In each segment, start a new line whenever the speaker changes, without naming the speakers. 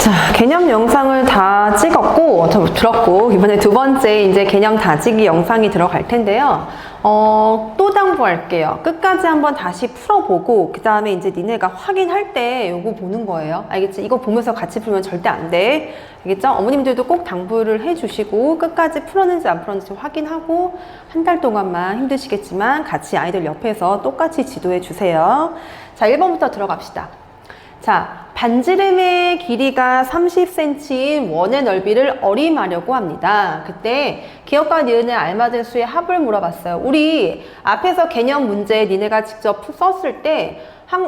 자, 개념 영상을 다 찍었고, 들었고, 이번에 두 번째 이제 개념 다지기 영상이 들어갈 텐데요. 또 당부할게요. 끝까지 한번 다시 풀어보고, 그 다음에 이제 니네가 확인할 때 요거 보는 거예요. 알겠지? 이거 보면서 같이 풀면 절대 안 돼. 알겠죠? 어머님들도 꼭 당부를 해주시고, 끝까지 풀었는지 안 풀었는지 확인하고, 한 달 동안만 힘드시겠지만, 같이 아이들 옆에서 똑같이 지도해 주세요. 자, 1번부터 들어갑시다. 자, 반지름의 길이가 30cm인 원의 넓이를 어림하려고 합니다. 그때 기억과 니은에 알맞은 수의 합을 물어봤어요. 우리 앞에서 개념 문제 니네가 직접 썼을 때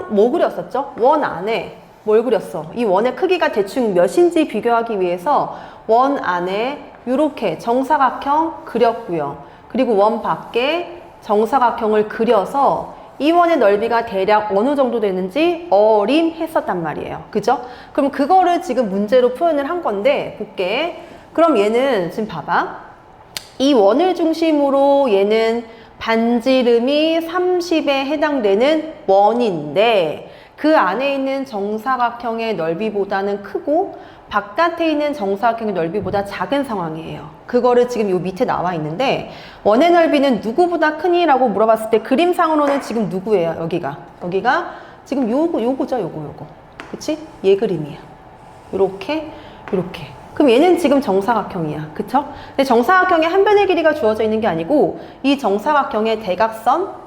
뭐 그렸었죠? 원 안에 뭘 그렸어? 이 원의 크기가 대충 몇인지 비교하기 위해서 원 안에 이렇게 정사각형 그렸고요. 그리고 원 밖에 정사각형을 그려서 이 원의 넓이가 대략 어느 정도 되는지 어림했었단 말이에요. 그죠? 그럼 그거를 지금 문제로 표현을 한 건데 볼게. 그럼 얘는 지금 봐봐. 이 원을 중심으로 얘는 반지름이 30에 해당되는 원인데 그 안에 있는 정사각형의 넓이보다는 크고 바깥에 있는 정사각형의 넓이보다 작은 상황이에요. 그거를 지금 요 밑에 나와 있는데 원의 넓이는 누구보다 크니라고 물어봤을 때 그림상으로는 지금 누구예요? 여기가 지금 요거죠. 요거 그치? 얘 그림이야. 요렇게 그럼 얘는 지금 정사각형이야. 그쵸? 근데 정사각형에 한 변의 길이가 주어져 있는 게 아니고 이 정사각형의 대각선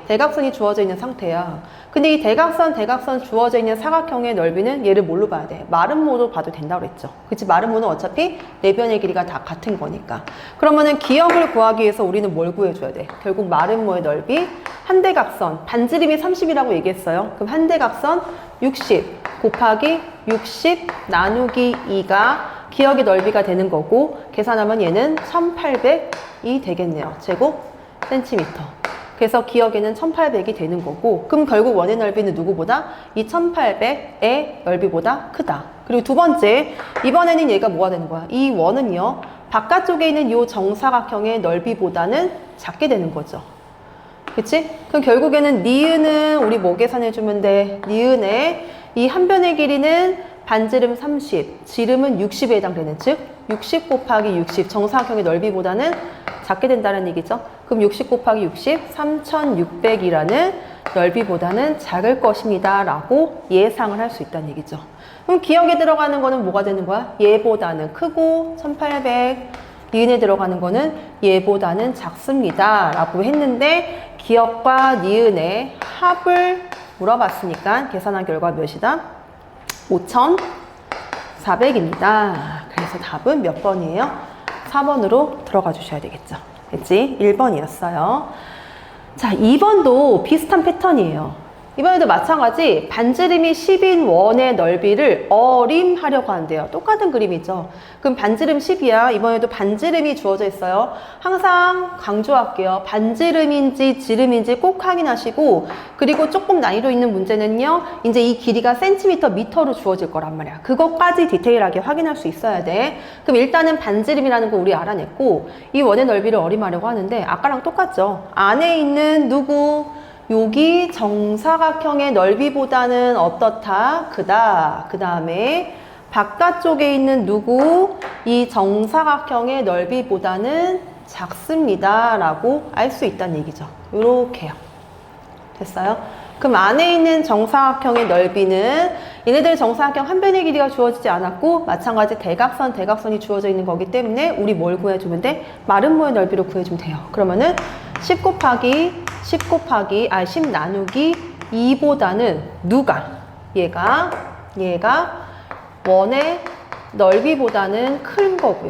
대각선이 주어져 있는 상태야. 근데 이 대각선 주어져 있는 사각형의 넓이는 얘를 뭘로 봐야 돼? 마름모로 봐도 된다고 그랬죠. 그치? 마름모는 어차피 네 변의 길이가 다 같은 거니까. 그러면은 기역을 구하기 위해서 우리는 뭘 구해줘야 돼? 결국 마름모의 넓이, 한 대각선, 반지름이 30이라고 얘기했어요. 그럼 한 대각선 60 곱하기 60 나누기 2가 기역의 넓이가 되는 거고 계산하면 얘는 1800이 되겠네요. 제곱 센티미터. 그래서 기역에는 1800이 되는 거고 그럼 결국 원의 넓이는 누구보다? 이 1800의 넓이보다 크다. 그리고 두 번째, 이번에는 얘가 뭐가 되는 거야? 이 원은요 바깥쪽에 있는 이 정사각형의 넓이보다는 작게 되는 거죠. 그치? 그럼 결국에는 니은은 우리 뭐 계산해주면 돼? 니은의 이 한 변의 길이는 반지름 30, 지름은 60에 해당되는 즉 60 곱하기 60 정사각형의 넓이보다는 작게 된다는 얘기죠. 그럼 60 곱하기 60, 3600이라는 넓이보다는 작을 것입니다 라고 예상을 할 수 있다는 얘기죠. 그럼 기역에 들어가는 거는 뭐가 되는 거야? 얘보다는 크고 1800, 니은에 들어가는 거는 얘보다는 작습니다 라고 했는데 기역과 니은의 합을 물어봤으니까 계산한 결과 몇이다? 5400입니다. 그래서 답은 몇 번이에요? 4번으로 들어가 주셔야 되겠죠. 됐지? 1번이었어요. 자, 2번도 비슷한 패턴이에요. 이번에도 마찬가지 반지름이 10인 원의 넓이를 어림하려고 한대요. 똑같은 그림이죠. 그럼 반지름 10이야. 이번에도 반지름이 주어져 있어요. 항상 강조할게요. 반지름인지 지름인지 꼭 확인하시고 그리고 조금 난이도 있는 문제는요. 이제 이 길이가 센티미터, 미터로 주어질 거란 말이야. 그것까지 디테일하게 확인할 수 있어야 돼. 그럼 일단은 반지름이라는 거 우리 알아냈고 이 원의 넓이를 어림하려고 하는데 아까랑 똑같죠. 안에 있는 누구? 여기 정사각형의 넓이보다는 어떻다? 크다. 그 다음에 바깥쪽에 있는 누구? 이 정사각형의 넓이보다는 작습니다 라고 알 수 있다는 얘기죠. 요렇게요. 됐어요? 그럼 안에 있는 정사각형의 넓이는 얘네들 정사각형 한 변의 길이가 주어지지 않았고 마찬가지 대각선이 주어져 있는 거기 때문에 우리 뭘 구해주면 돼? 마름모의 넓이로 구해주면 돼요. 그러면은 10 나누기 2보다는 누가? 얘가 원의 넓이보다는 큰 거고요.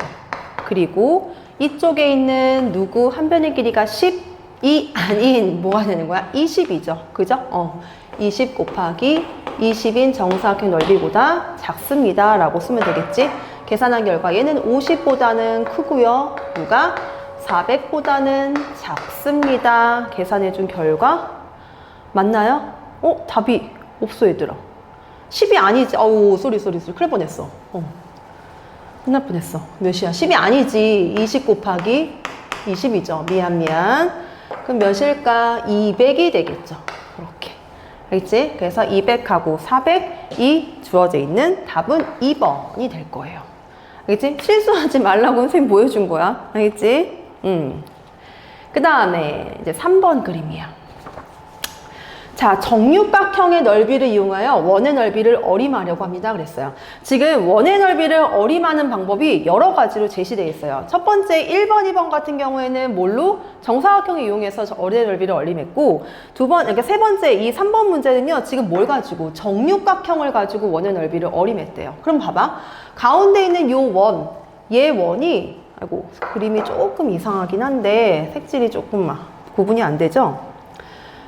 그리고 이쪽에 있는 누구 한 변의 길이가 10이 아닌 뭐가 되는 거야? 20이죠. 그죠? 20 곱하기 20인 정사각형 넓이보다 작습니다 라고 쓰면 되겠지? 계산한 결과 얘는 50보다는 크고요. 누가? 400보다는 작습니다. 계산해준 결과 맞나요? 답이 없어 얘들아. 10이 아니지. 어우 쏘리 큰일 뻔했어. 끝날 뻔했어. 몇이야? 10이 아니지. 20 곱하기 20이죠. 미안. 그럼 몇일까? 200이 되겠죠. 그렇게. 알겠지? 그래서 200하고 400이 주어져 있는 답은 2번이 될 거예요. 알겠지? 실수하지 말라고 선생님 보여준 거야. 알겠지? 그 다음에 이제 3번 그림이야. 자, 정육각형의 넓이를 이용하여 원의 넓이를 어림하려고 합니다. 그랬어요. 지금 원의 넓이를 어림하는 방법이 여러 가지로 제시되어 있어요. 첫 번째 1번, 2번 같은 경우에는 뭘로? 정사각형을 이용해서 원의 넓이를 어림했고, 그러니까 세 번째 이 3번 문제는요, 지금 뭘 가지고? 정육각형을 가지고 원의 넓이를 어림했대요. 그럼 봐봐. 가운데 있는 요 원, 얘 원이, 아이고, 그림이 조금 이상하긴 한데, 색질이 조금 구분이 안 되죠?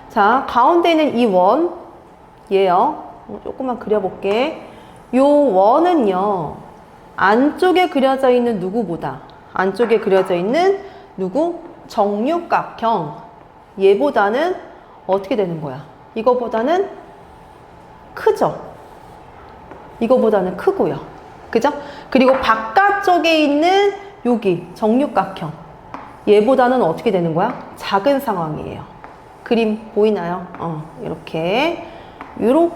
자, 가운데 있는 이 원, 얘요. 조금만 그려볼게. 요 원은요, 안쪽에 그려져 있는 누구보다, 안쪽에 그려져 있는 누구? 정육각형. 얘보다는 어떻게 되는 거야? 이거보다는 크죠? 이거보다는 크고요. 그죠? 그리고 바깥쪽에 있는 여기 정육각형. 얘보다는 어떻게 되는 거야? 작은 상황이에요. 그림 보이나요? 이렇게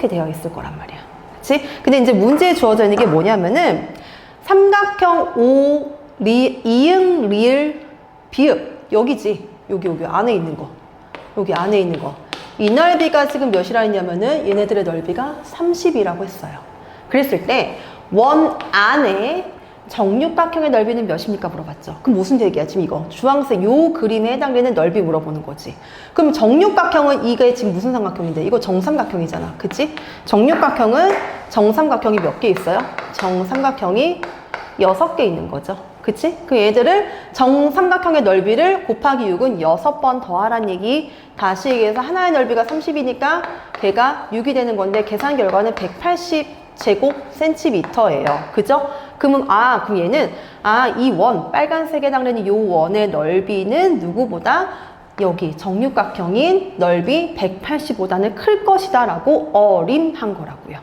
되어 있을 거란 말이야. 그치? 근데 이제 문제에 주어져 있는 게 뭐냐면은 삼각형 오, 이응, 리을, 비읍 여기지. 여기 안에 있는 거. 여기 안에 있는 거. 이 넓이가 지금 몇이라 했냐면은 얘네들의 넓이가 30이라고 했어요. 그랬을 때 원 안에 정육각형의 넓이는 몇입니까? 물어봤죠. 그럼 무슨 얘기야? 지금 이거 주황색 요 그림에 해당되는 넓이 물어보는 거지. 그럼 정육각형은 이게 지금 무슨 삼각형인데? 이거 정삼각형이잖아. 그치? 정육각형은 정삼각형이 몇 개 있어요? 정삼각형이 6개 있는 거죠. 그치? 그 얘들을 정삼각형의 넓이를 곱하기 6은 6번 더하란 얘기. 다시 얘기해서 하나의 넓이가 30이니까 걔가 6이 되는 건데 계산 결과는 180제곱센티미터예요. 그죠? 그러면 그럼 얘는 이 원, 빨간색에 해당되는 이 원의 넓이는 누구보다 여기 정육각형인 넓이 180보다는 클 것이다 라고 어림한 거라고요.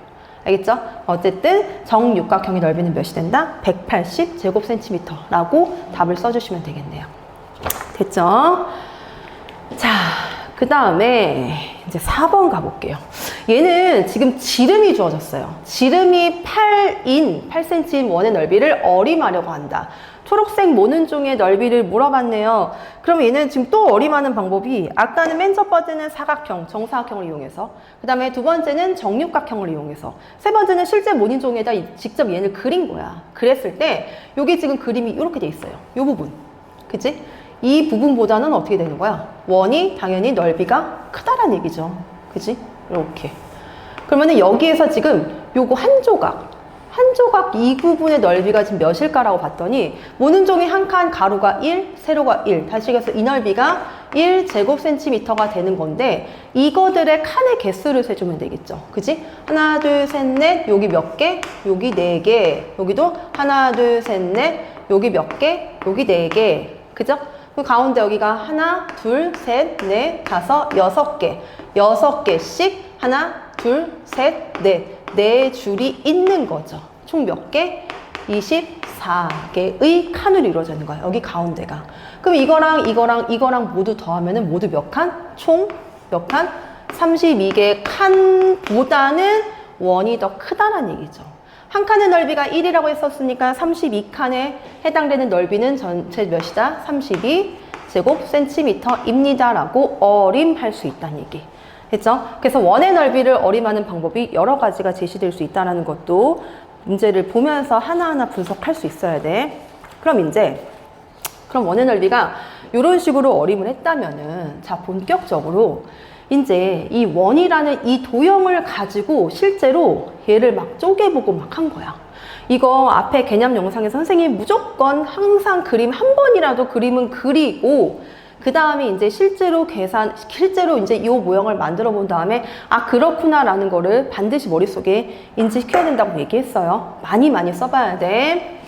알겠죠? 어쨌든 정육각형의 넓이는 몇이 된다? 180제곱센티미터라고 답을 써주시면 되겠네요. 됐죠? 자, 그 다음에 이제 4번 가볼게요. 얘는 지금 지름이 주어졌어요. 지름이 8cm인 원의 넓이를 어림하려고 한다. 초록색 모눈종의 넓이를 물어봤네요. 그럼 얘는 지금 또 어림하는 방법이 아까는 맨 첫 번째는 사각형, 정사각형을 이용해서 그 다음에 두 번째는 정육각형을 이용해서 세 번째는 실제 모눈종에다 직접 얘를 그린 거야. 그랬을 때 여기 지금 그림이 이렇게 돼 있어요. 이 부분. 그치? 이 부분보다는 어떻게 되는 거야? 원이 당연히 넓이가 크다란 얘기죠. 그치? 이렇게. 그러면은 여기에서 지금 요거 한 조각 이 부분의 넓이가 지금 몇일까라고 봤더니 모눈종이 한 칸 가로가 1, 세로가 1. 다시 얘기해서 이 넓이가 1제곱센티미터가 되는 건데 이거들의 칸의 개수를 세주면 되겠죠. 그치? 하나, 둘, 셋, 넷. 여기 몇 개? 여기 4개. 여기도 하나, 둘, 셋, 넷. 여기 몇 개? 여기 4개. 그죠? 그 가운데 여기가 하나, 둘, 셋, 넷, 다섯, 6개. 6개씩 하나, 둘, 셋, 넷. 4줄이 있는 거죠. 총 몇 개? 24개의 칸으로 이루어져 있는 거예요. 여기 가운데가. 그럼 이거랑 모두 더하면은 모두 몇 칸? 총 몇 칸? 32개의 칸보다는 원이 더 크다는 얘기죠. 한 칸의 넓이가 1이라고 했었으니까 32칸에 해당되는 넓이는 전체 몇이다? 32제곱센티미터입니다. 라고 어림할 수 있다는 얘기. 됐죠? 그래서 원의 넓이를 어림하는 방법이 여러 가지가 제시될 수 있다는 것도 문제를 보면서 하나하나 분석할 수 있어야 돼. 그럼 원의 넓이가 이런 식으로 어림을 했다면은, 자, 본격적으로 이제 이 원이라는 이 도형을 가지고 실제로 얘를 막 쪼개보고 막 한 거야. 이거 앞에 개념 영상에서 선생님이 무조건 항상 그림 한 번이라도 그림은 그리고 그 다음에 이제 실제로 이제 이 모형을 만들어 본 다음에 그렇구나 라는 거를 반드시 머릿속에 인지시켜야 된다고 얘기했어요. 많이 써봐야 돼.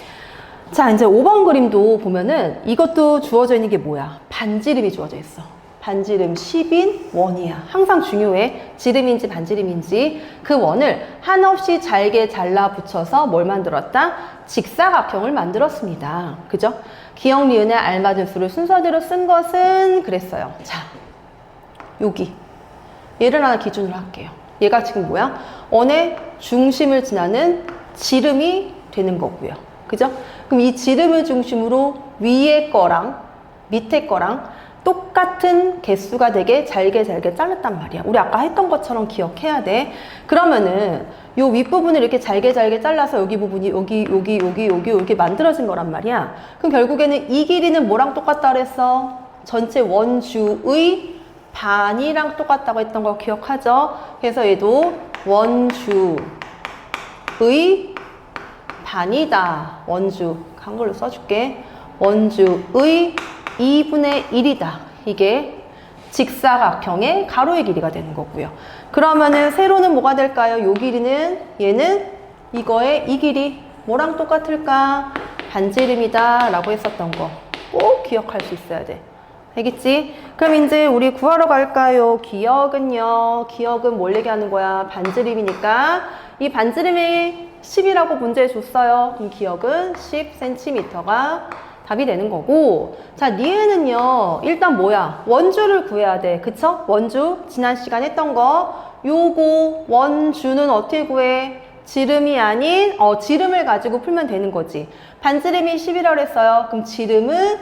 자, 이제 5번 그림도 보면은 이것도 주어져 있는 게 뭐야? 반지름이 주어져 있어. 반지름 10인 원이야. 항상 중요해. 지름인지 반지름인지. 그 원을 한없이 잘게 잘라 붙여서 뭘 만들었다? 직사각형을 만들었습니다. 그죠? 기역, 리은에 알맞은 수를 순서대로 쓴 것은 그랬어요. 자, 여기. 얘를 하나 기준으로 할게요. 얘가 지금 뭐야? 원의 중심을 지나는 지름이 되는 거고요. 그죠? 그럼 이 지름을 중심으로 위에 거랑 밑에 거랑 똑같은 개수가 되게 잘게 잘랐단 말이야. 우리 아까 했던 것처럼 기억해야 돼. 그러면은 요 윗부분을 이렇게 잘게 잘라서 여기 부분이 여기 만들어진 거란 말이야. 그럼 결국에는 이 길이는 뭐랑 똑같다 그랬어? 전체 원주의 반이랑 똑같다고 했던 거 기억하죠? 그래서 얘도 원주의 반이다. 원주 한글로 써줄게. 원주의 2분의 1이다. 이게 직사각형의 가로의 길이가 되는 거고요. 그러면은 세로는 뭐가 될까요? 요 길이는 얘는 이거의 이 길이 뭐랑 똑같을까? 반지름이다 라고 했었던 거 꼭 기억할 수 있어야 돼. 알겠지? 그럼 이제 우리 구하러 갈까요? 기억은요. 기억은 뭘 얘기하는 거야? 반지름이니까 이 반지름이 10이라고 문제에 줬어요. 그럼 기억은 10cm가 답이 되는 거고. 자, 니은은요. 일단 뭐야? 원주를 구해야 돼. 그쵸? 원주. 지난 시간 했던 거. 요거 원주는 어떻게 구해? 지름이 아닌 지름을 가지고 풀면 되는 거지. 반지름이 10이라고 했어요. 그럼 지름은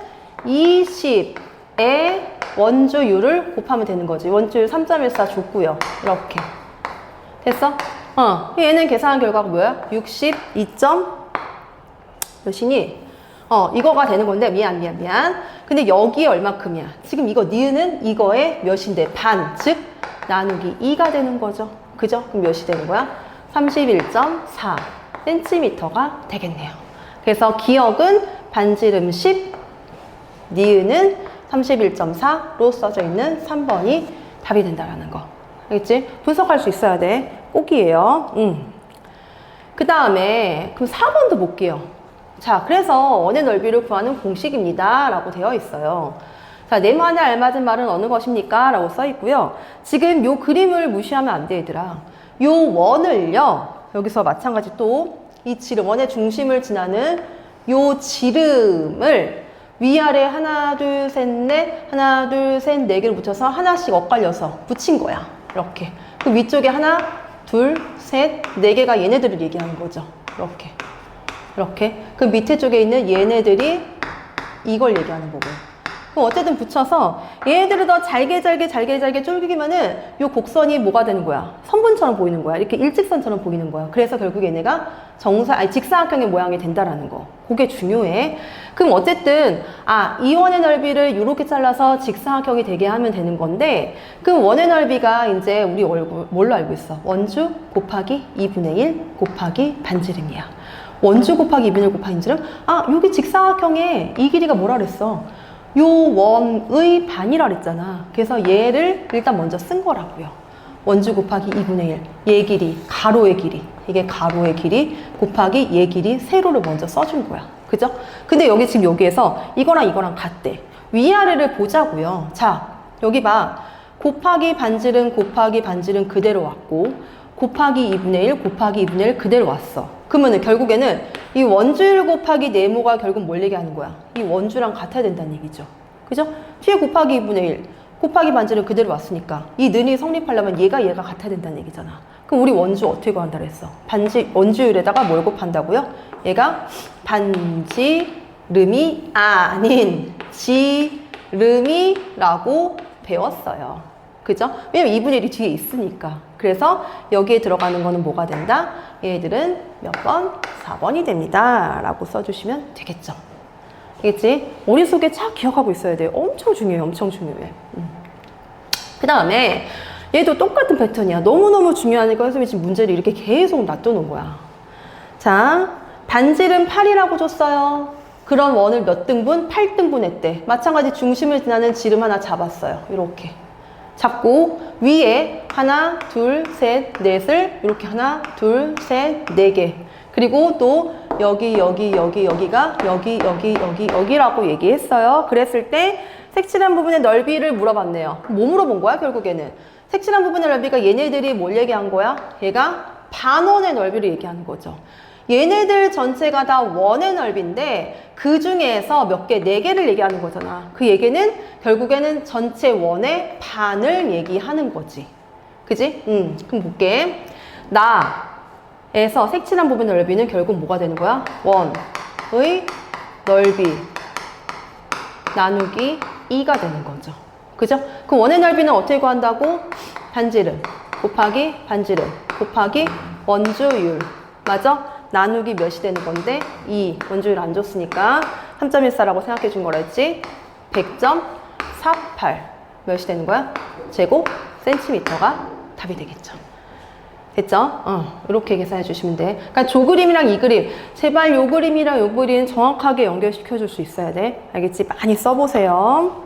20의 원주율을 곱하면 되는 거지. 원주율 3.14 줬고요. 이렇게. 됐어? 얘는 계산한 결과가 뭐야? 62. 몇이니? 이거가 되는 건데, 미안. 근데 여기에 얼마큼이야? 지금 이거, 니은은 이거의 몇인데, 반, 즉, 나누기 2가 되는 거죠. 그죠? 그럼 몇이 되는 거야? 31.4cm가 되겠네요. 그래서 기억은 반지름 10, 니은은 31.4로 써져 있는 3번이 답이 된다라는 거. 알겠지? 분석할 수 있어야 돼. 꼭이에요. 그 다음에, 그럼 4번도 볼게요. 자, 그래서 원의 넓이를 구하는 공식입니다. 라고 되어 있어요. 자, 네모안에 알맞은 말은 어느 것입니까? 라고 써 있고요. 지금 요 그림을 무시하면 안 돼, 얘들아. 요 원을요, 여기서 마찬가지 또 이 지름, 원의 중심을 지나는 요 지름을 위아래 하나, 둘, 셋, 넷, 하나, 둘, 셋, 네 개를 붙여서 하나씩 엇갈려서 붙인 거야. 이렇게. 그 위쪽에 하나, 둘, 셋, 네 개가 얘네들을 얘기하는 거죠. 이렇게. 이렇게. 그 밑에 쪽에 있는 얘네들이 이걸 얘기하는 거고요. 그럼 어쨌든 붙여서 얘네들을 더 잘게 쫄기면은 요 곡선이 뭐가 되는 거야? 선분처럼 보이는 거야. 이렇게 일직선처럼 보이는 거야. 그래서 결국 얘네가 직사각형의 모양이 된다라는 거. 그게 중요해. 그럼 어쨌든 이 원의 넓이를 이렇게 잘라서 직사각형이 되게 하면 되는 건데, 그럼 원의 넓이가 이제 우리 뭘로 알고 있어? 원주 곱하기 2분의 1 곱하기 반지름이야. 원주 곱하기 2분의 1 곱하기 반지름? 여기 직사각형에 이 길이가 뭐라 그랬어? 요 원의 반이라 그랬잖아. 그래서 얘를 일단 먼저 쓴 거라고요. 원주 곱하기 2분의 1. 얘 길이, 가로의 길이. 이게 가로의 길이 곱하기 얘 길이 세로를 먼저 써준 거야. 그죠? 근데 여기 지금 여기에서 이거랑 같대. 위아래를 보자고요. 자, 여기 봐. 곱하기 반지름 그대로 왔고, 곱하기 2분의 1 곱하기 2분의 1 그대로 왔어. 그러면은 결국에는 이 원주율 곱하기 네모가 결국 뭘 얘기하는 거야? 이 원주랑 같아야 된다는 얘기죠. 그죠? 뒤에 곱하기 2분의 1 곱하기 반지름 그대로 왔으니까 이 는이 성립하려면 얘가 같아야 된다는 얘기잖아. 그럼 우리 원주 어떻게 구한다 그랬어? 원주율에다가 뭘 곱한다고요? 얘가 반지름이 아닌 지름이라고 배웠어요. 그죠? 왜냐면 2분의 1이 뒤에 있으니까. 그래서 여기에 들어가는 거는 뭐가 된다? 얘들은 몇 번? 4번이 됩니다. 라고 써주시면 되겠죠. 알겠지? 머릿속에 착 기억하고 있어야 돼요. 엄청 중요해. 그 다음에 얘도 똑같은 패턴이야. 너무너무 중요하니까 선생님이 지금 문제를 이렇게 계속 놔두는 거야. 자, 반지름 8이라고 줬어요. 그런 원을 몇 등분? 8등분 했대. 마찬가지 중심을 지나는 지름 하나 잡았어요. 이렇게. 잡고 위에 하나, 둘, 셋, 넷을 이렇게 하나, 둘, 셋, 네 개. 그리고 또 여기라고 얘기했어요. 그랬을 때 색칠한 부분의 넓이를 물어봤네요. 뭐 물어본 거야 결국에는? 색칠한 부분의 넓이가 얘네들이 뭘 얘기한 거야? 얘가 반원의 넓이를 얘기하는 거죠. 얘네들 전체가 다 원의 넓이인데 그 중에서 몇 개, 4개를 얘기하는 거잖아. 그 얘기는 결국에는 전체 원의 반을 얘기하는 거지. 그지? 그럼 볼게. 나에서 색칠한 부분 넓이는 결국 뭐가 되는 거야? 원의 넓이 나누기 2가 되는 거죠. 그죠? 그럼 원의 넓이는 어떻게 구한다고? 반지름 곱하기 반지름 곱하기 원주율. 맞아? 나누기 몇이 되는 건데 2. 원주율 안 줬으니까 3.14라고 생각해 준 거라 했지? 100.48 몇이 되는 거야? 제곱 센티미터가 답이 되겠죠. 됐죠? 이렇게 계산해 주시면 돼. 그러니까 조 그림이랑 이 그림, 제발 요 그림이랑 요 그림 정확하게 연결시켜 줄 수 있어야 돼. 알겠지? 많이 써보세요.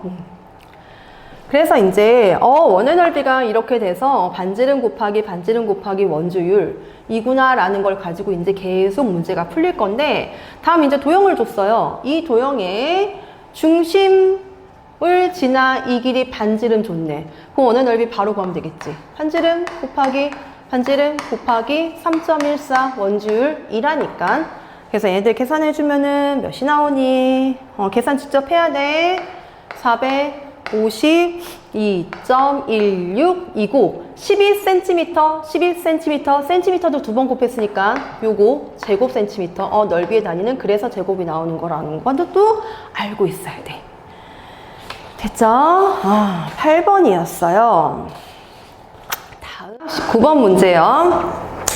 그래서 이제 원의 넓이가 이렇게 돼서 반지름 곱하기 원주율 이구나 라는 걸 가지고 이제 계속 문제가 풀릴 건데, 다음 이제 도형을 줬어요. 이 도형의 중심을 지나 이 길이 반지름 줬네. 그럼 원의 넓이 바로 구하면 되겠지. 반지름 곱하기 3.14 원주율 2라니까. 그래서 얘들 계산해 주면은 몇이 나오니? 계산 직접 해야 돼. 452.16이고 11cm, 센티미터도 두 번 곱했으니까 요거 제곱 센티미터, 넓이의 단위는 그래서 제곱이 나오는 거라는 것도 알고 있어야 돼. 됐죠? 8번이었어요. 다음 19번 문제요.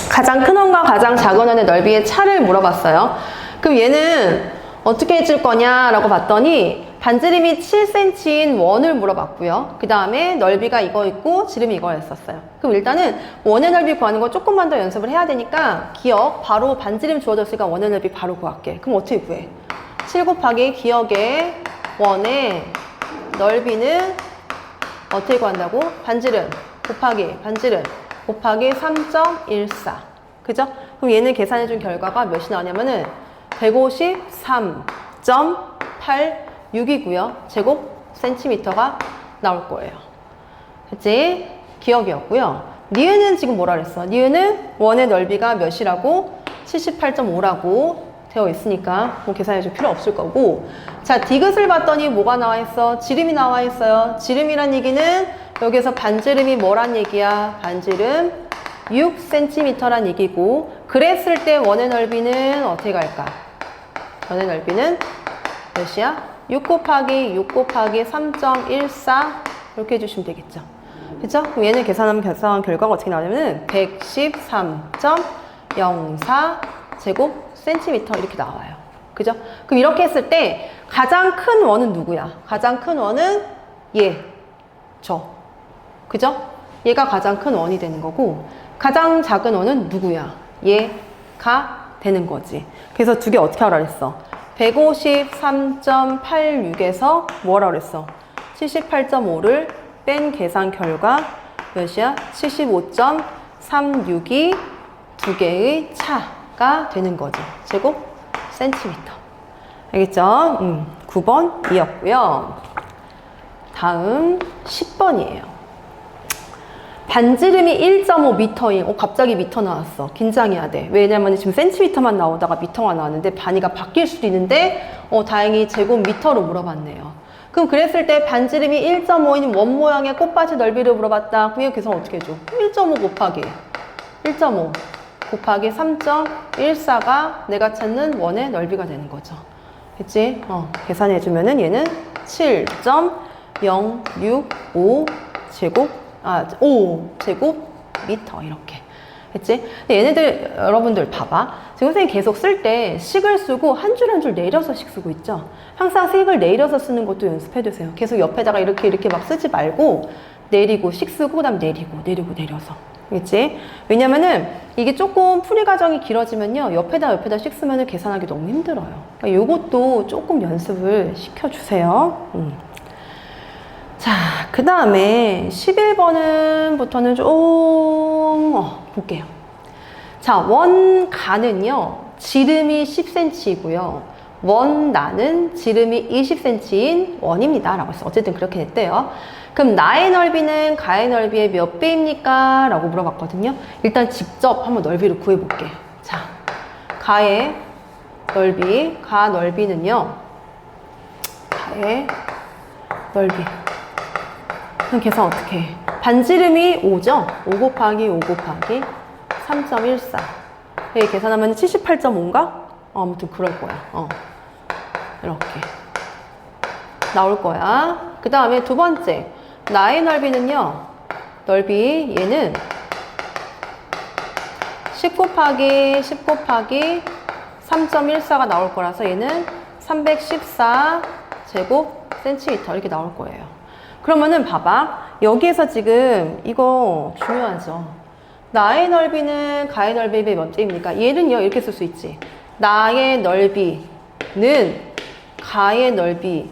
가장 큰 원과 가장 작은 원의 넓이의 차를 물어봤어요. 그럼 얘는 어떻게 해줄 거냐라고 봤더니 반지름이 7cm인 원을 물어봤고요. 그 다음에 넓이가 이거 있고 지름이 이거였었어요. 그럼 일단은 원의 넓이 구하는 거 조금만 더 연습을 해야 되니까 기억, 바로 반지름 주어졌으니까 원의 넓이 바로 구할게. 그럼 어떻게 구해? 7 곱하기 기억의 원의 넓이는 어떻게 구한다고? 반지름 곱하기 반지름 곱하기 3.14. 그죠? 그럼 얘는 계산해준 결과가 몇이 나오냐면은 153.86이고요. 제곱 센티미터가 나올 거예요. 그치? 기억이었고요. 니은은 지금 뭐라 그랬어? 니은은 원의 넓이가 몇이라고? 78.5라고 되어 있으니까 뭐 계산해줄 필요 없을 거고. 자, 디귿을 봤더니 뭐가 나와 있어? 지름이 나와 있어요. 지름이란 얘기는 여기서 반지름이 뭐란 얘기야? 반지름 6cm란 얘기고, 그랬을 때 원의 넓이는 어떻게 갈까? 원의 넓이는 몇이야? 6 곱하기 3.14 이렇게 해주시면 되겠죠. 그쵸? 그럼 얘는 계산하면 계산 결과가 어떻게 나오냐면 113.04 제곱 센티미터 이렇게 나와요. 그죠? 그럼 이렇게 했을 때 가장 큰 원은 누구야? 가장 큰 원은 그죠? 얘가 가장 큰 원이 되는 거고, 가장 작은 원은 누구야? 얘가 되는 거지. 그래서 두 개 어떻게 하라 그랬어? 153.86에서 뭐라 그랬어? 78.5를 뺀 계산 결과 몇이야? 75.362 두 개의 차가 되는 거죠. 제곱 센티미터. 알겠죠? 9번이었고요. 다음 10번이에요. 반지름이 1.5m인, 갑자기 미터 나왔어. 긴장해야 돼. 왜냐면 지금 센티미터만 나오다가 미터가 나왔는데 단위가 바뀔 수도 있는데, 다행히 제곱미터로 물어봤네요. 그럼 그랬을 때 반지름이 1.5인 원 모양의 꽃밭의 넓이를 물어봤다. 그럼 계산 어떻게 해줘? 1.5 곱하기 3.14가 내가 찾는 원의 넓이가 되는 거죠. 그치? 계산해주면은 얘는 7.065 제곱미터 이렇게. 그치? 근데 얘네들, 여러분들 봐봐. 지금 선생님 계속 쓸 때 식을 쓰고 한 줄 한 줄 내려서 식 쓰고 있죠? 항상 식을 내려서 쓰는 것도 연습해두세요. 계속 옆에다가 이렇게 막 쓰지 말고 내리고 식 쓰고 그다음 내리고 내려서. 그치? 왜냐면은 이게 조금 풀이 과정이 길어지면요, 옆에다 식 쓰면은 계산하기 너무 힘들어요. 그러니까 요것도 조금 연습을 시켜주세요. 자, 그 다음에 11번부터는 좀 볼게요. 자, 원가는요 지름이 10cm이고요 원나는 지름이 20cm인 원입니다 라고 했어. 어쨌든 그렇게 됐대요. 그럼 나의 넓이는 가의 넓이의 몇 배입니까? 라고 물어봤거든요. 일단 직접 한번 넓이를 구해볼게. 자, 가의 넓이, 가 넓이는요, 가의 넓이 그럼 계산 어떻게 해? 반지름이 5죠? 5 곱하기 5 곱하기 3.14. 여기 계산하면 78.5인가? 아무튼 그럴 거야. 이렇게 나올 거야. 그 다음에 두 번째, 나의 넓이는요. 넓이 얘는 10 곱하기 10 곱하기 3.14가 나올 거라서 얘는 314 제곱 센티미터 이렇게 나올 거예요. 그러면은 봐봐. 여기에서 지금 이거 중요하죠. 나의 넓이는 가의 넓이의 몇 배입니까? 얘는요 이렇게 쓸 수 있지. 나의 넓이는 가의 넓이의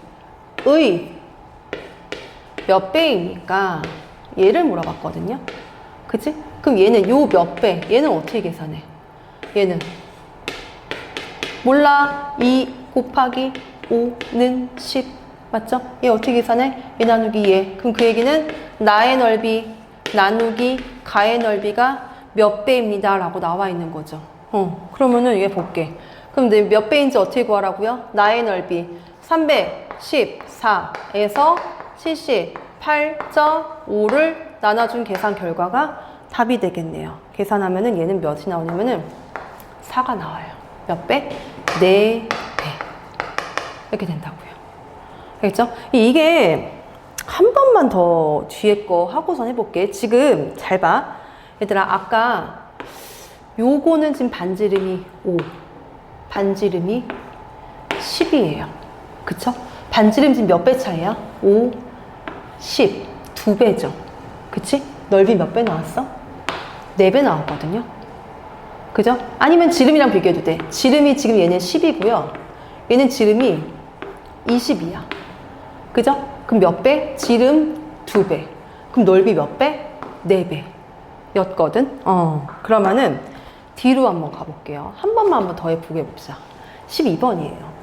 몇 배입니까? 얘를 물어봤거든요. 그치? 그럼 얘는 요 몇 배? 얘는 어떻게 계산해? 얘는 몰라. 2 곱하기 5는 10 맞죠? 얘 어떻게 계산해? 얘 나누기 얘. 그럼 그 얘기는 나의 넓이 나누기 가의 넓이가 몇 배입니다 라고 나와 있는 거죠. 그러면은 얘 볼게. 그럼 몇 배인지 어떻게 구하라고요? 나의 넓이 314에서 78.5를 나눠준 계산 결과가 답이 되겠네요. 계산하면은 얘는 몇이 나오냐면은 4가 나와요. 몇 배? 4배. 이렇게 된다고요. 알겠죠? 이게 한 번만 더 뒤에 거 하고선 해볼게. 지금 잘 봐. 얘들아, 아까 요거는 지금 반지름이 5, 반지름이 10이에요. 그쵸? 반지름 지금 몇 배 차이야? 5, 10. 2배죠. 그치? 넓이 몇 배 나왔어? 4배 나왔거든요. 그죠? 아니면 지름이랑 비교해도 돼. 지름이 지금 얘는 10이고요. 얘는 지름이 20이야. 그죠? 그럼 몇 배? 지름 2배. 그럼 넓이 몇 배? 4배. 였거든? 그러면은 뒤로 한번 가볼게요. 한 번만 한번 더 해보게 봅시다. 12번이에요.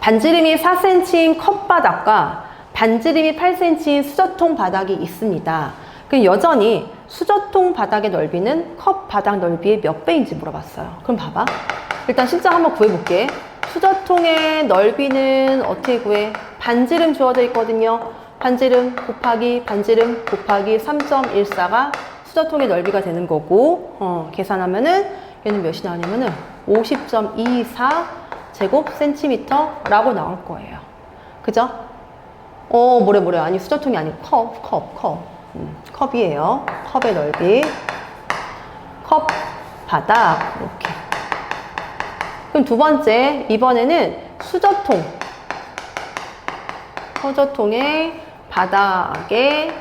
반지름이 4cm인 컵바닥과 반지름이 8cm인 수저통 바닥이 있습니다. 그럼 여전히 수저통 바닥의 넓이는 컵 바닥 넓이의 몇 배인지 물어봤어요. 그럼 봐봐. 일단 실장 한번 구해볼게. 수저통의 넓이는 어떻게 구해? 반지름 주어져 있거든요. 반지름 곱하기 반지름 곱하기 3.14가 수저통의 넓이가 되는 거고, 계산하면은 얘는 몇이 나오냐면은 50.24 제곱 센티미터라고 나올 거예요. 그죠? 뭐래. 아니, 수저통이 아니고 컵. 컵이에요. 컵의 넓이. 컵 바닥. 이렇게. 그럼 두 번째, 이번에는 수저통의 바닥의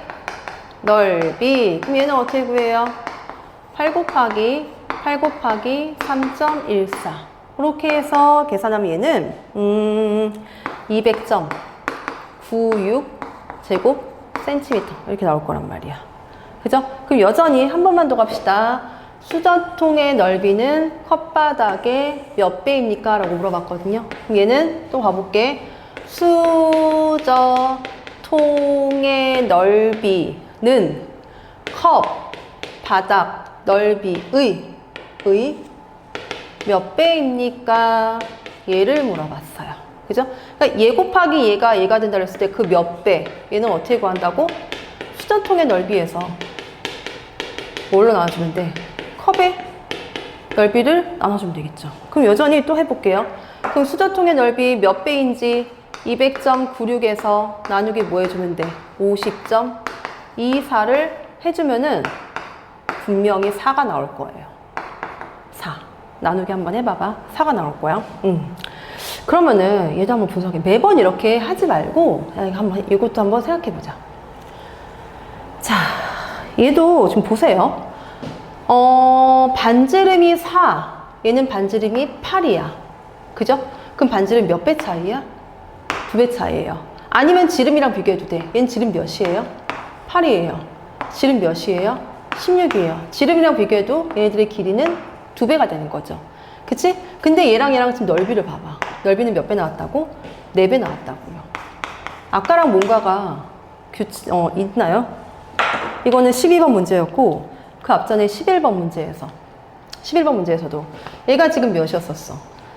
넓이. 그럼 얘는 어떻게 구해요? 8 곱하기 3.14. 이렇게 해서 계산하면 얘는 200.96 제곱 센티미터 이렇게 나올 거란 말이야. 그죠? 그럼 여전히 한 번만 더 갑시다. 수저통의 넓이는 컵바닥의 몇 배입니까? 라고 물어봤거든요. 그럼 얘는 또 가볼게. 수저통의 넓이는 컵 바닥 넓이의 몇 배입니까? 얘를 물어봤어요. 그죠? 그러니까 얘 곱하기 얘가 된다 그랬을 때 그 몇 배, 얘는 어떻게 구한다고? 수저통의 넓이에서 뭘로 나눠주면 돼? 컵의 넓이를 나눠주면 되겠죠. 그럼 여전히 또 해볼게요. 그럼 수저통의 넓이 몇 배인지 200.96에서 나누기 뭐 해주면 돼? 50.24를 해주면은 분명히 4가 나올 거예요. 4. 나누기 한번 해봐봐. 4가 나올 거야. 그러면은 얘도 한번 분석해. 매번 이렇게 하지 말고 이것도 한번 생각해보자. 자, 얘도 지금 보세요. 반지름이 4, 얘는 반지름이 8이야. 그죠? 그럼 반지름 몇 배 차이야? 2배 차이예요. 아니면 지름이랑 비교해도 돼. 얘는 지름 몇이에요? 8이에요. 지름 몇이에요? 16이에요. 지름이랑 비교해도 얘네들의 길이는 2배가 되는 거죠. 그치? 근데 얘랑 지금 넓이를 봐봐. 넓이는 몇 배 나왔다고? 4배 나왔다고요. 아까랑 뭔가가 있나요? 이거는 12번 문제였고, 그 앞전에 11번 문제에서도 얘가 지금 몇이었었어?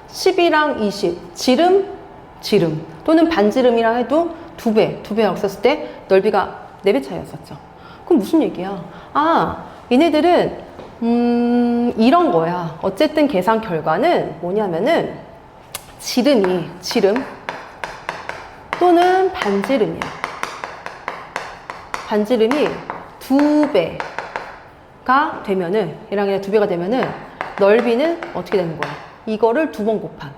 10이랑 20. 지름. 또는 반지름이랑 해도 2배라고 썼을 때 넓이가 4배 차이였었죠. 그럼 무슨 얘기야? 아, 얘네들은 이런 거야. 어쨌든 계산 결과는 뭐냐면은 지름 또는 반지름이야. 반지름이 2배가 되면은, 얘랑 얘랑 2배가 되면은 넓이는 어떻게 되는 거야? 이거를 2번 곱한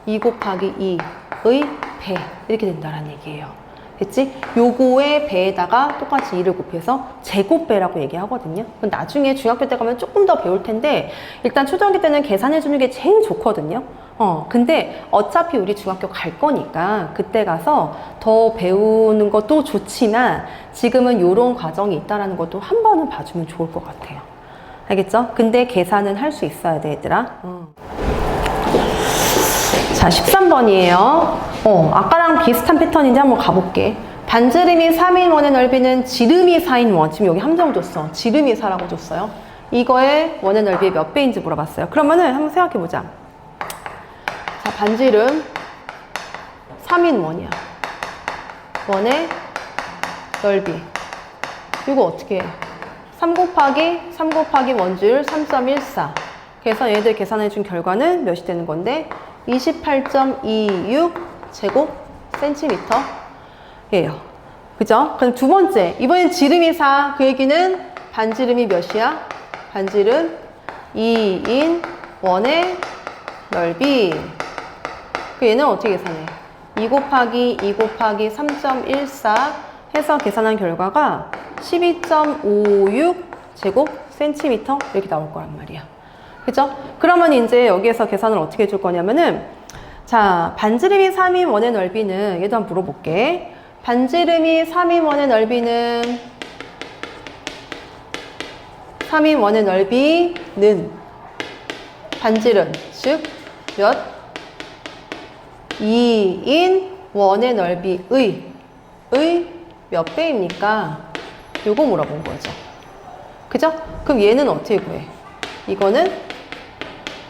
2 곱하기 2의 배 이렇게 된다라는 얘기예요. 됐지? 요거의 배에다가 똑같이 2를 곱해서 제곱배라고 얘기하거든요. 그건 나중에 중학교 때 가면 조금 더 배울 텐데 일단 초등학교 때는 계산해 주는 게 제일 좋거든요. 근데 어차피 우리 중학교 갈 거니까 그때 가서 더 배우는 것도 좋지만 지금은 요런 과정이 있다라는 것도 한 번은 봐주면 좋을 것 같아요. 알겠죠? 근데 계산은 할 수 있어야 돼, 얘들아. 자, 13번이에요. 아까랑 비슷한 패턴인지 한번 가볼게. 반지름이 3인 원의 넓이는 지름이 4인 원. 지금 여기 함정 줬어. 지름이 4라고 줬어요. 이거의 원의 넓이 몇 배인지 물어봤어요. 그러면은 한번 생각해보자. 자, 반지름 3인 원이야. 원의 넓이. 이거 어떻게 해? 3 곱하기 원줄 3.14. 그래서 얘들 계산해준 결과는 몇이 되는 건데 28.26 제곱 센티미터 예요. 그죠? 그럼 두 번째, 이번엔 지름이 4. 그 얘기는 반지름이 몇이야? 반지름 2인 원의 넓이. 그 얘는 어떻게 계산해? 2 곱하기 3.14 해서 계산한 결과가 12.56 제곱 센티미터 이렇게 나올 거란 말이야. 그죠? 그러면 이제 여기에서 계산을 어떻게 해줄 거냐면은, 자, 반지름이 3인 원의 넓이는, 얘도 한번 물어볼게. 반지름이 3인 원의 넓이는, 3인 원의 넓이는, 반지름, 즉, 몇? 2인 원의 넓이의 몇 배입니까? 요거 물어본 거죠. 그죠? 그럼 얘는 어떻게 구해? 이거는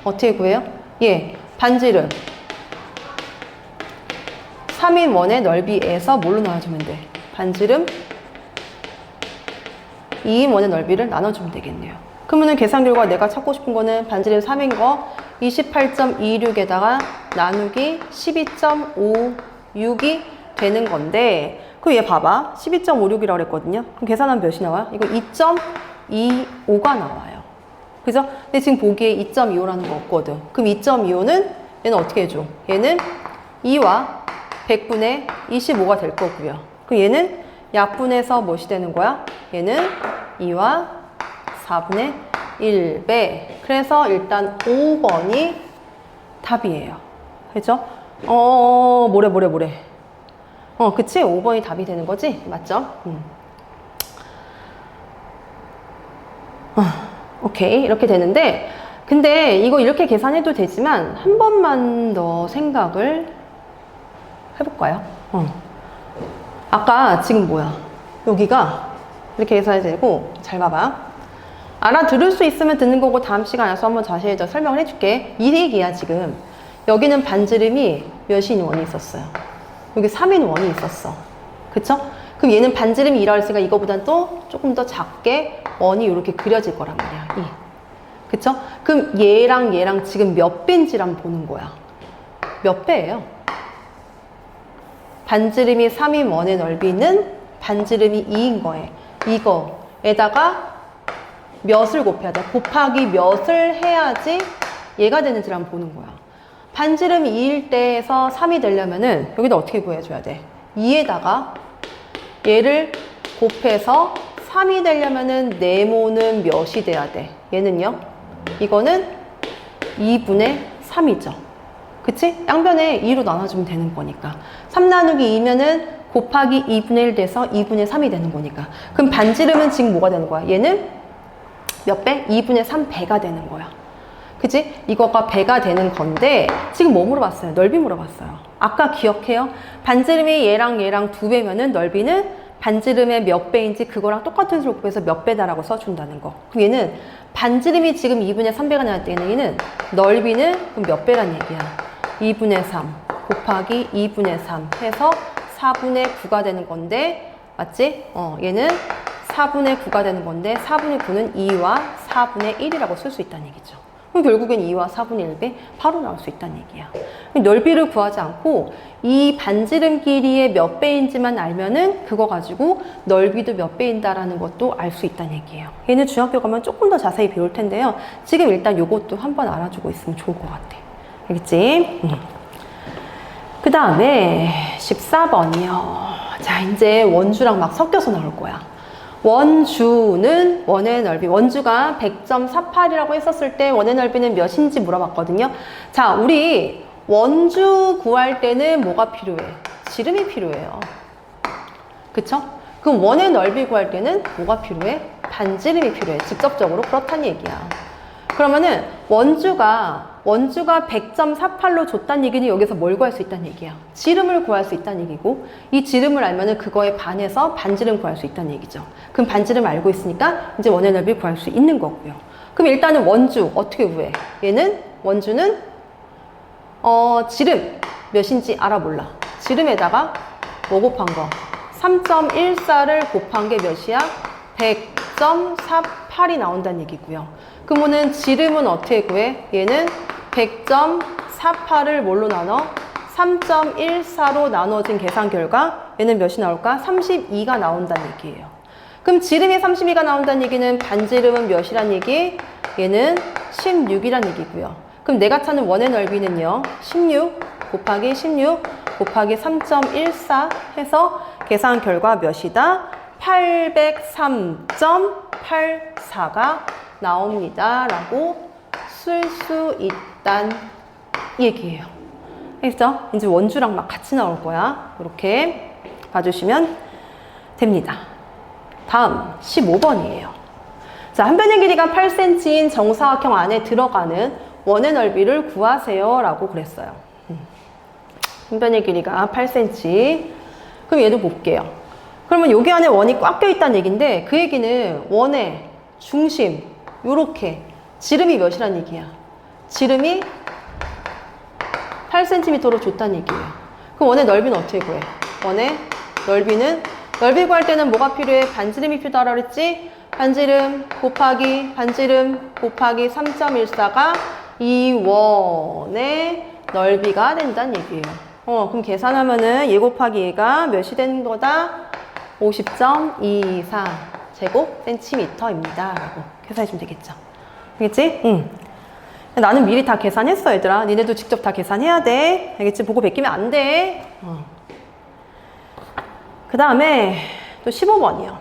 어떻게 구해요? 예, 반지름 3인 원의 넓이에서 뭘로 나눠주면 돼? 반지름 2인 원의 넓이를 나눠주면 되겠네요. 그러면은 계산 결과 내가 찾고 싶은 거는 반지름 3인 거 28.26에다가 나누기 12.56이 되는 건데, 그럼 얘 봐봐. 12.56이라고 그랬거든요. 그럼 계산하면 몇이 나와요? 이거 2.25가 나와요. 그죠? 근데 지금 보기에 2.25라는 거 없거든. 그럼 2.25는 얘는 어떻게 해줘? 얘는 2와 100분의 25가 될 거고요. 그럼 얘는 약분해서 무엇이 되는 거야? 얘는 2와 4분의 1배. 그래서 일단 5번이 답이에요. 그죠? 뭐래. 그치? 5번이 답이 되는 거지? 맞죠? 오케이. 이렇게 되는데, 근데 이거 이렇게 계산해도 되지만 한 번만 더 생각을 해볼까요? 아까 지금 뭐야? 여기가 이렇게 계산해도 되고, 잘 봐봐. 알아들을 수 있으면 듣는 거고 다음 시간에 와서 한번 자세히 더 설명을 해줄게. 이 얘기야 지금. 여기는 반지름이 몇인 원이 있었어요? 여기 3인 원이 있었어. 그쵸? 그럼 얘는 반지름이 2라고 했으니까 이거보단 또 조금 더 작게 원이 이렇게 그려질 거란 말이야. 그쵸? 그럼 얘랑 지금 몇 배인지 한번 보는 거야. 몇 배예요? 반지름이 3인 원의 넓이는 반지름이 2인 거에 이거에다가 몇을 곱해야 돼? 곱하기 몇을 해야지 얘가 되는지를 한번 보는 거야. 반지름이 2일 때에서 3이 되려면은 여기다 어떻게 구해줘야 돼? 2에다가 얘를 곱해서 3이 되려면은 네모는 몇이 돼야 돼? 얘는요? 이거는 2분의 3이죠. 그치? 양변에 2로 나눠주면 되는 거니까. 3 나누기 2면은 곱하기 2분의 1 돼서 2분의 3이 되는 거니까. 그럼 반지름은 지금 뭐가 되는 거야? 얘는 몇 배? 2분의 3배가 되는 거야. 그치? 이거가 배가 되는 건데 지금 뭐 물어봤어요? 넓이 물어봤어요. 아까 기억해요? 반지름이 얘랑 2배면은 넓이는 반지름의 몇 배인지 그거랑 똑같은 수를 곱해서 몇 배다라고 써준다는 거. 그럼 얘는 반지름이 지금 2분의 3배가 나올 때는 얘는 넓이는 그럼 몇 배란 얘기야? 2분의 3 곱하기 2분의 3 해서 4분의 9가 되는 건데 맞지? 얘는 4분의 9가 되는 건데 4분의 9는 2와 4분의 1이라고 쓸 수 있다는 얘기죠. 그럼 결국엔 2와 4분의 1배 바로 나올 수 있다는 얘기야. 넓이를 구하지 않고 이 반지름 길이의 몇 배인지만 알면은 그거 가지고 넓이도 몇 배인다라는 것도 알 수 있다는 얘기예요. 얘는 중학교 가면 조금 더 자세히 배울 텐데요. 지금 일단 요것도 한번 알아주고 있으면 좋을 것 같아. 알겠지? 그 다음에 14번이요. 자, 이제 원주랑 막 섞여서 나올 거야. 원주는 원의 넓이, 원주가 100.48이라고 했었을 때 원의 넓이는 몇인지 물어봤거든요. 자, 우리 원주 구할 때는 뭐가 필요해? 지름이 필요해요. 그쵸? 그럼 원의 넓이 구할 때는 뭐가 필요해? 반지름이 필요해. 직접적으로 그렇다는 얘기야. 그러면은 원주가 100.48로 줬다는 얘기는 여기서 뭘 구할 수 있다는 얘기야? 지름을 구할 수 있다는 얘기고, 이 지름을 알면은 그거에 반해서 반지름 구할 수 있다는 얘기죠. 그럼 반지름 알고 있으니까 이제 원의 넓이 구할 수 있는 거고요. 그럼 일단은 원주 어떻게 구해? 얘는 원주는 지름 몇인지 알아 몰라. 지름에다가 뭐 곱한 거? 3.14를 곱한 게 몇이야? 100.48이 나온다는 얘기고요. 그러면은 지름은 어떻게 구해? 얘는 100.48을 뭘로 나눠? 3.14로 나눠진 계산 결과 얘는 몇이 나올까? 32가 나온다는 얘기예요. 그럼 지름이 32가 나온다는 얘기는 반지름은 몇이란 얘기? 얘는 16이란 얘기고요. 그럼 내가 찾는 원의 넓이는요, 16 곱하기 16 곱하기 3.14 해서 계산 결과 몇이다? 803.84가 나옵니다 라고 쓸 수 있단 얘기예요. 알겠죠? 이제 원주랑 막 같이 나올 거야. 이렇게 봐주시면 됩니다. 다음 15번이에요. 자, 한 변의 길이가 8cm인 정사각형 안에 들어가는 원의 넓이를 구하세요 라고 그랬어요. 한 변의 길이가 8cm. 그럼 얘도 볼게요. 그러면 여기 안에 원이 꽉 껴 있다는 얘기인데, 그 얘기는 원의 중심 요렇게 지름이 몇이란 얘기야? 지름이 8cm로 줬다는 얘기예요. 그럼 원의 넓이는 어떻게 구해? 원의 넓이는, 넓이 구할 때는 뭐가 필요해? 반지름이 필요하다고 그랬지? 반지름 곱하기 반지름 곱하기 3.14가 이 원의 넓이가 된다는 얘기예요. 그럼 계산하면은 얘 곱하기 얘가 몇이 되는 거다? 50.24 제곱센티미터입니다 라고 계산해주면 되겠죠. 알겠지? 응. 나는 미리 다 계산했어, 얘들아. 니네도 직접 다 계산해야 돼. 알겠지? 보고 베끼면 안 돼. 그 다음에 또 15번이요.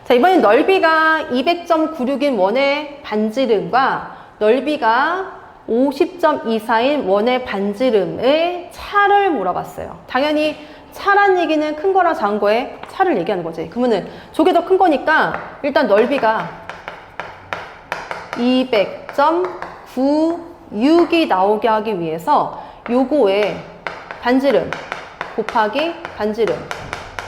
자, 이번엔 넓이가 200.96인 원의 반지름과 넓이가 50.24인 원의 반지름의 차를 물어봤어요. 당연히 차란 얘기는 큰 거랑 작은 거에 차를 얘기하는 거지. 그러면은 저게 더 큰 거니까 일단 넓이가 200.96이 나오게 하기 위해서 요거에 반지름 곱하기 반지름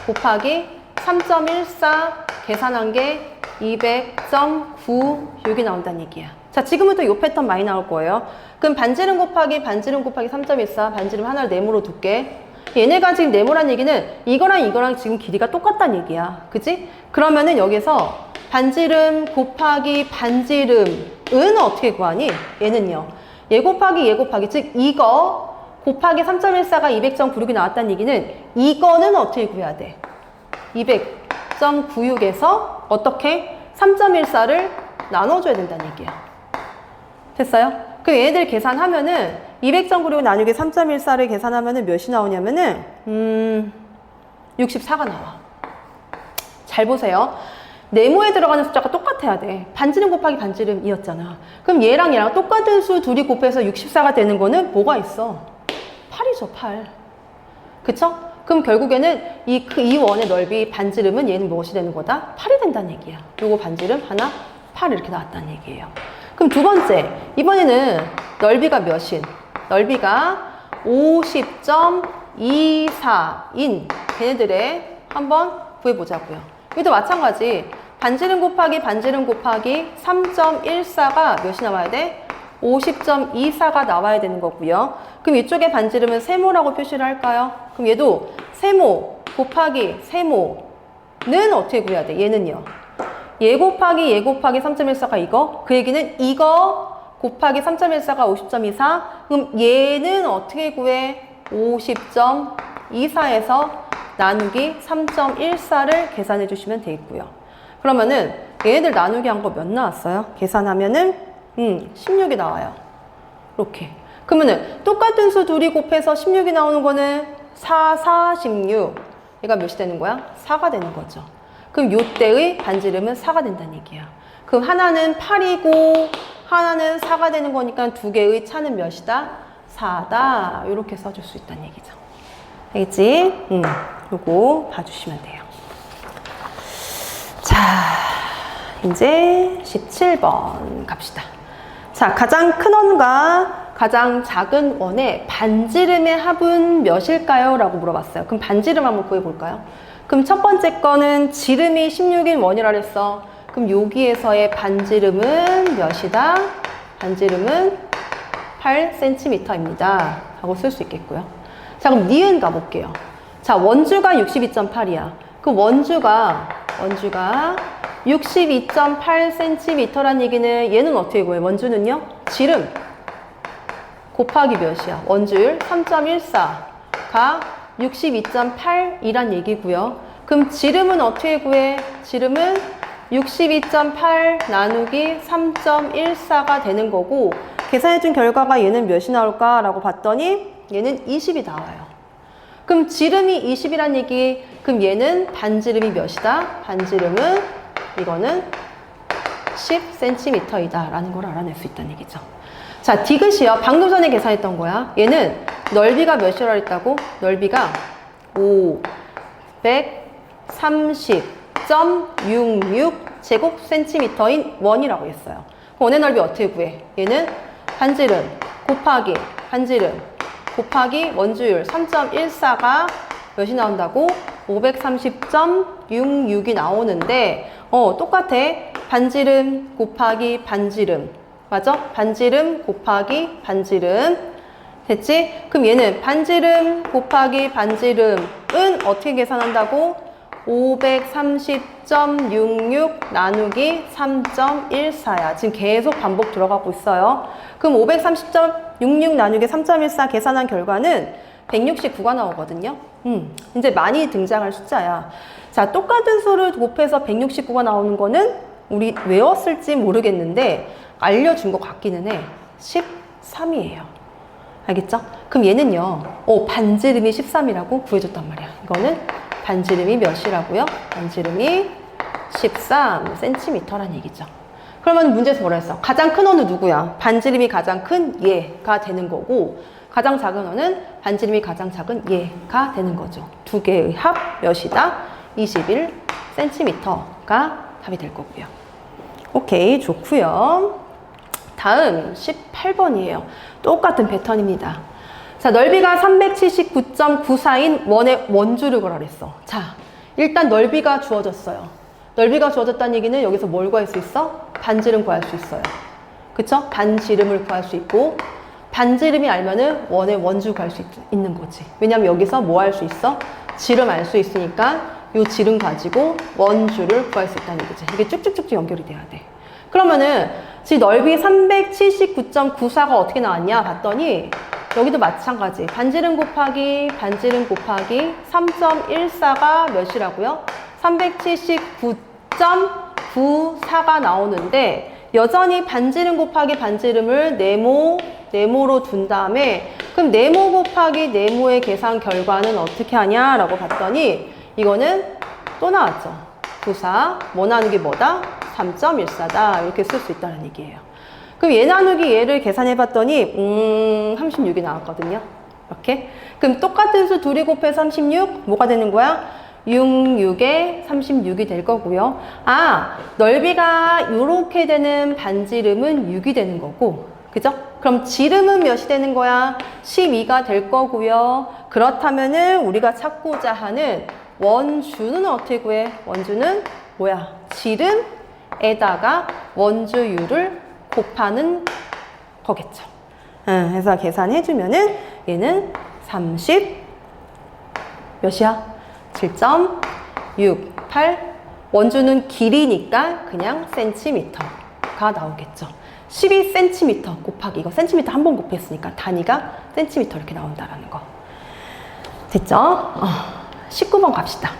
곱하기 3.14 계산한 게 200.96이 나온다는 얘기야. 자, 지금부터 요 패턴 많이 나올 거예요. 그럼 반지름 곱하기 반지름 곱하기 3.14 반지름 하나를 네모로 둘게. 얘네가 지금 네모란 얘기는 이거랑 지금 길이가 똑같다는 얘기야. 그치? 그러면은 여기서 반지름 곱하기 반지름은 어떻게 구하니? 얘는요. 얘 곱하기 즉 이거 곱하기 3.14가 200.96이 나왔다는 얘기는 이거는 어떻게 구해야 돼? 200.96에서 어떻게? 3.14를 나눠줘야 된다는 얘기야. 됐어요? 그럼 얘네들 계산하면은 200.96 나누기 3.14를 계산하면은 몇이 나오냐면은 64가 나와. 잘 보세요. 네모에 들어가는 숫자가 똑같아야 돼. 반지름 곱하기 반지름이었잖아. 그럼 얘랑 똑같은 수 둘이 곱해서 64가 되는 거는 뭐가 있어? 8이죠, 8. 그쵸? 그럼 결국에는 이 원의 넓이 반지름은 얘는 무엇이 되는 거다? 8이 된다는 얘기야. 요거 반지름 하나 8 이렇게 나왔다는 얘기예요. 그럼 두 번째, 이번에는 넓이가 몇인? 넓이가 50.24인 걔네들의 한번 구해보자고요. 여기도 마찬가지. 반지름 곱하기 반지름 곱하기 3.14가 몇이 나와야 돼? 50.24가 나와야 되는 거고요. 그럼 이쪽에 반지름은 세모라고 표시를 할까요? 그럼 얘도 세모 곱하기 세모는 어떻게 구해야 돼? 얘는요. 얘 곱하기 3.14가 이거. 그 얘기는 이거 곱하기 3.14가 50.24. 그럼 얘는 어떻게 구해? 50.24에서 나누기 3.14를 계산해 주시면 되겠고요. 그러면은 얘네들 나누기 한 거 몇 나왔어요? 계산하면은 16이 나와요. 이렇게. 그러면은 똑같은 수 둘이 곱해서 16이 나오는 거는 4, 4, 16. 얘가 몇이 되는 거야? 4가 되는 거죠. 그럼 요때의 반지름은 4가 된다는 얘기야. 그럼 하나는 8이고 하나는 4가 되는 거니까 두 개의 차는 몇이다? 4다. 이렇게 써줄 수 있다는 얘기죠. 알겠지? 요거 봐주시면 돼요. 자, 이제 17번 갑시다. 자, 가장 큰 원과 가장 작은 원의 반지름의 합은 몇일까요? 라고 물어봤어요. 그럼 반지름 한번 구해볼까요? 그럼 첫 번째 거는 지름이 16인 원이라 그랬어. 그럼 여기에서의 반지름은 몇이다? 반지름은 8cm입니다. 하고 쓸 수 있겠고요. 자, 그럼 니은 가볼게요. 자, 원주가 62.8이야. 그 원주가 62.8cm란 얘기는 얘는 어떻게 구해? 원주는요? 지름 곱하기 몇이야? 원주율 3.14가 62.8이란 얘기고요. 그럼 지름은 어떻게 구해? 지름은 62.8 나누기 3.14가 되는 거고 계산해준 결과가 얘는 몇이 나올까? 라고 봤더니 얘는 20이 나와요. 그럼 지름이 20이란 얘기, 그럼 얘는 반지름이 몇이다? 반지름은 이거는 10cm이다 라는 걸 알아낼 수 있다는 얘기죠. 자, 디귿이요. 방금 전에 계산했던 거야. 얘는 넓이가 몇이라 했다고? 넓이가 530.66제곱센티미터인 원이라고 했어요. 원의 넓이 어떻게 구해? 얘는 반지름 곱하기 반지름 곱하기 원주율 3.14가 몇이 나온다고? 530.66이 나오는데 똑같아. 반지름 곱하기 반지름 맞아? 반지름 곱하기 반지름 됐지? 그럼 얘는 반지름 곱하기 반지름은 어떻게 계산한다고? 530.66 나누기 3.14야. 지금 계속 반복 들어가고 있어요. 그럼 530.66 나누기 3.14 계산한 결과는 169가 나오거든요. 이제 많이 등장할 숫자야. 자, 똑같은 수를 곱해서 169가 나오는 거는 우리 외웠을지 모르겠는데 알려준 것 같기는 해. 13이에요. 알겠죠? 그럼 얘는요. 반지름이 13이라고 구해줬단 말이야. 이거는 반지름이 몇이라고요? 반지름이 13cm란 얘기죠. 그러면 문제에서 뭐라 했어? 가장 큰 원은 누구야? 반지름이 가장 큰 얘가 되는 거고 가장 작은 원은 반지름이 가장 작은 얘가 되는 거죠. 두 개의 합 몇이다? 21cm가 답이 될 거고요. 오케이, 좋고요. 다음 18번이에요. 똑같은 패턴입니다. 자, 넓이가 379.94인 원의 원주를 구하라 그랬어. 자, 일단 넓이가 주어졌어요. 넓이가 주어졌다는 얘기는 여기서 뭘 구할 수 있어? 반지름 구할 수 있어요. 그쵸? 반지름을 구할 수 있고 반지름이 알면은 원의 원주 구할 수 있는 거지. 왜냐면 여기서 뭐 할 수 있어? 지름 알 수 있으니까 이 지름 가지고 원주를 구할 수 있다는 얘기지. 이게 쭉쭉쭉 연결이 돼야 돼. 그러면은 지금 넓이 379.94가 어떻게 나왔냐 봤더니 여기도 마찬가지. 반지름 곱하기 3.14가 몇이라고요? 379.94가 나오는데 여전히 반지름 곱하기 반지름을 네모로 둔 다음에 그럼 네모 곱하기 네모의 계산 결과는 어떻게 하냐라고 봤더니 이거는 또 나왔죠. 94 뭐 나누기 뭐다? 3.14다 이렇게 쓸 수 있다는 얘기예요. 그럼 얘 나누기 얘를 계산해 봤더니 36이 나왔거든요. 이렇게. 그럼 똑같은 수 둘이 곱해 36 뭐가 되는 거야? 66에 36이 될 거고요. 아, 넓이가 이렇게 되는 반지름은 6이 되는 거고 그죠? 그럼 지름은 몇이 되는 거야? 12가 될 거고요. 그렇다면은 우리가 찾고자 하는 원주는 어떻게 구해? 원주는 뭐야? 지름에다가 원주율을 곱하는 거겠죠. 그래서 계산해주면은 얘는 30 몇이야? 7.68. 원주는 길이니까 그냥 센티미터가 나오겠죠. 12cm 곱하기 이거 센티미터 한 번 곱했으니까 단위가 센티미터 이렇게 나온다라는 거. 됐죠? 19번 갑시다.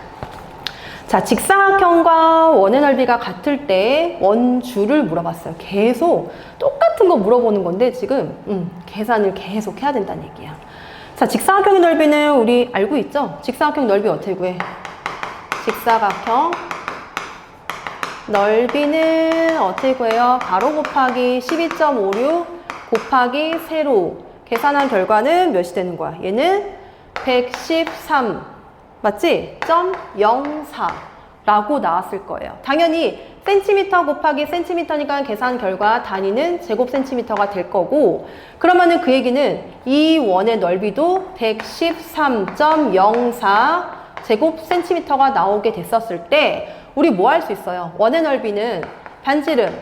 자, 직사각형과 원의 넓이가 같을 때 원주를 물어봤어요. 계속 똑같은 거 물어보는 건데 지금 계산을 계속 해야 된다는 얘기야. 자, 직사각형의 넓이는 우리 알고 있죠? 직사각형 넓이 어떻게 구해? 직사각형 넓이는 어떻게 구해요? 가로 곱하기 12.56 곱하기 세로 계산한 결과는 몇이 되는 거야? 얘는 113 맞지? 0.04 라고 나왔을 거예요. 당연히 센티미터 곱하기 센티미터니까 계산 결과 단위는 제곱 센티미터가 될 거고, 그러면은 그 얘기는 이 원의 넓이도 113.04 제곱 센티미터가 나오게 됐었을 때 우리 뭐 할 수 있어요? 원의 넓이는 반지름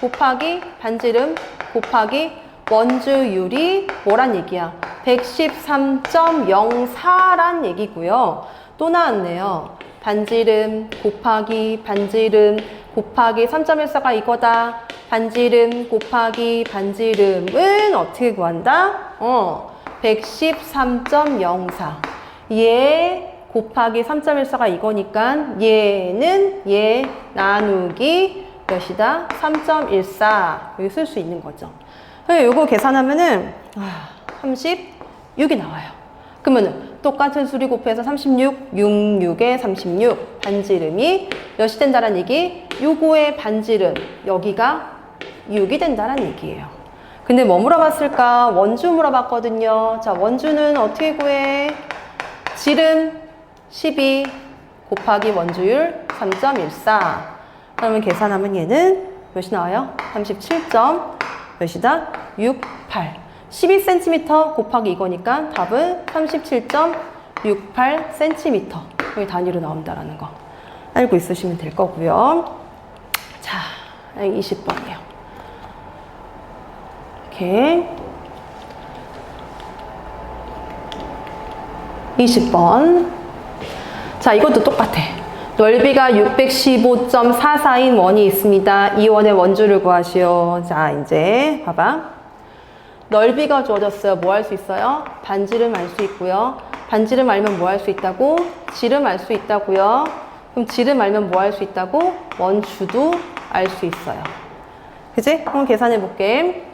곱하기 반지름 곱하기 원주율이 뭐란 얘기야? 113.04란 얘기고요. 또 나왔네요. 반지름 곱하기 반지름 곱하기 3.14가 이거다. 반지름 곱하기 반지름은 어떻게 구한다? 113.04. 얘 곱하기 3.14가 이거니까 얘는 얘 나누기 몇이다? 3.14. 여기 쓸 수 있는 거죠. 요거 계산하면은 36이 나와요. 그러면은 똑같은 수리 곱해서 36, 66에 36 반지름이 몇이 된다는 얘기? 요거의 반지름 여기가 6이 된다는 얘기예요. 근데 뭐 물어봤을까? 원주 물어봤거든요. 자, 원주는 어떻게 구해? 지름 12 곱하기 원주율 3.14. 그러면 계산하면 얘는 몇이 나와요? 37. 몇이다? 68. 12cm 곱하기 이거니까 답은 37.68cm. 여기 단위로 나온다라는 거 알고 있으시면 될 거고요. 자, 20번이에요. 이렇게 20번. 자, 이것도 똑같아. 넓이가 615.44인 원이 있습니다. 이 원의 원주를 구하시오. 자, 이제 봐봐. 넓이가 주어졌어요. 뭐 할 수 있어요? 반지름 알 수 있고요. 반지름 알면 뭐 할 수 있다고? 지름 알 수 있다고요. 그럼 지름 알면 뭐 할 수 있다고? 원주도 알 수 있어요. 그치? 한번 계산해 볼게.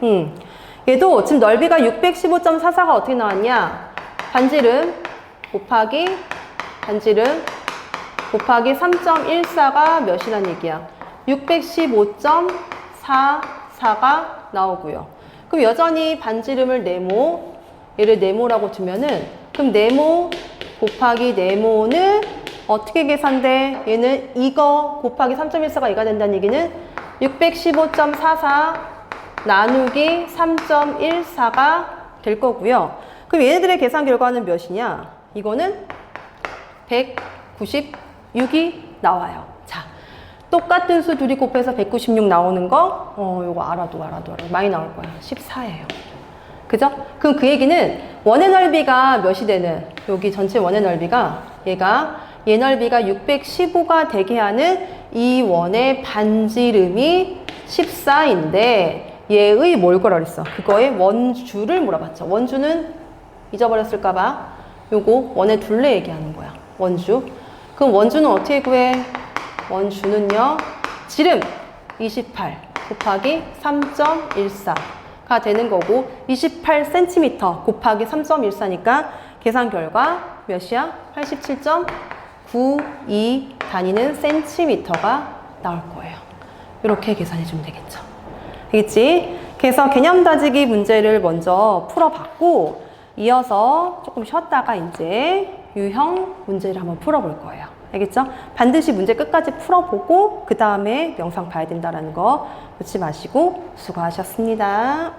얘도 지금 넓이가 615.44가 어떻게 나왔냐? 반지름 곱하기 반지름 곱하기 3.14가 몇이란 얘기야? 615.44가 나오고요. 그럼 여전히 반지름을 네모, 얘를 네모라고 두면은, 그럼 네모 곱하기 네모는 어떻게 계산돼? 얘는 이거 곱하기 3.14가 이가 된다는 얘기는 615.44 나누기 3.14가 될 거고요. 그럼 얘네들의 계산 결과는 몇이냐? 이거는 196이 나와요. 자, 똑같은 수 둘이 곱해서 196 나오는 거, 요거 알아도 많이 나올 거야. 14예요. 그죠? 그럼 그 얘기는 원의 넓이가 몇이 되는, 여기 전체 원의 넓이가, 얘 넓이가 615가 되게 하는 이 원의 반지름이 14인데, 얘의 뭘 거라 그랬어? 그거의 원주를 물어봤죠. 원주는 잊어버렸을까봐 요거 원의 둘레 얘기하는 거야. 원주. 그럼 원주는 어떻게 구해? 원주는요, 지름 28 곱하기 3.14가 되는 거고, 28cm 곱하기 3.14니까 계산 결과 몇이야? 87.92 단위는 센티미터가 나올 거예요. 이렇게 계산해 주면 되겠죠. 알겠지? 그래서 개념 다지기 문제를 먼저 풀어봤고, 이어서 조금 쉬었다가 이제 유형 문제를 한번 풀어볼 거예요. 알겠죠? 반드시 문제 끝까지 풀어보고 그 다음에 영상 봐야 된다는 거 놓지 마시고 수고하셨습니다.